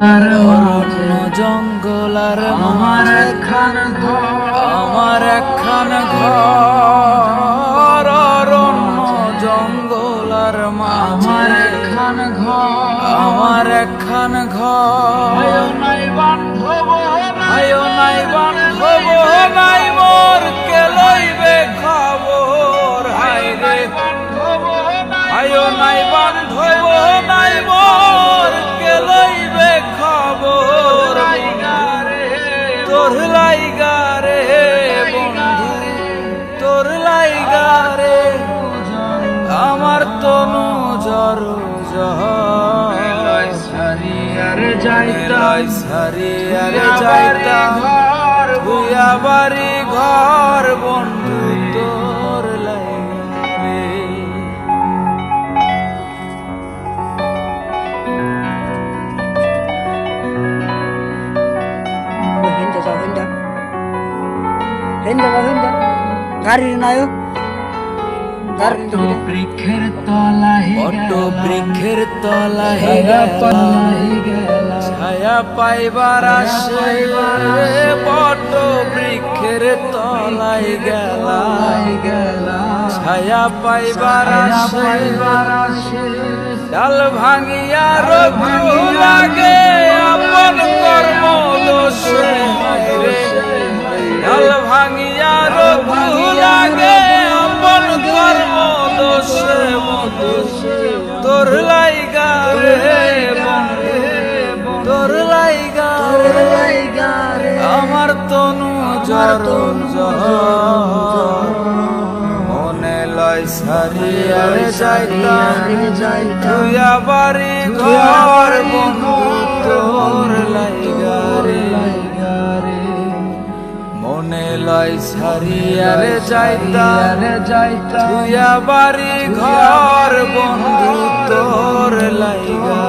অরণ্য জঙ্গল আর আমার একখান ঘর, আমার একখান ঘর, অরণ্য জঙ্গল আর আমার মাঝে একখান ঘর, আমার একখান ঘর। আয়ো নাই বান্ধব আয়ো নাই বান্ধব নাই মোর, কে লইবে খবর হায় রে। বান্ধব আয়ো নাই বান্ধব নাই মোর, কে লইবে খবর তোর লাইগা রে বন্ধু, তোর লাইগা রে আমার তনু জর জর সারিয়ার যাইতাম লয় সারিয়ার যাইতাম ঘর, ভুয়া বাড়ি ঘর বন্ধু তোর লাইগা রে। Hinda sa hinda. Hinda ba hinda. Gari na yo. Gari to gidi. বৃক্ষের তলায় বট বৃক্ষের তলায় ছায়া গেলাম, পাই গেলাম, ছায়া পাইবার আসে বট বৃক্ষের তলায় গেলাম, ছায়া পাইবার আসে ডাল ভাঙিয়া রঘু লাগে আপন কর্ম দোষে রে। ডাল ভাঙিয়া রঘু লাগে আপন কর্ম দোষে বন্ধু তোর লাইগা রে বন্ধু, তোর লাইগা রে আমার তনু জর জর। মনে লয় সারিয়ার যাইতাম তুইয়া বাড়ি ঘর বন্ধু তোর লাইগা রে। মনে লয় সারিয়ার যাইতাম তুইয়া বাড়ি ঘর বন্ধু তোর লাইগা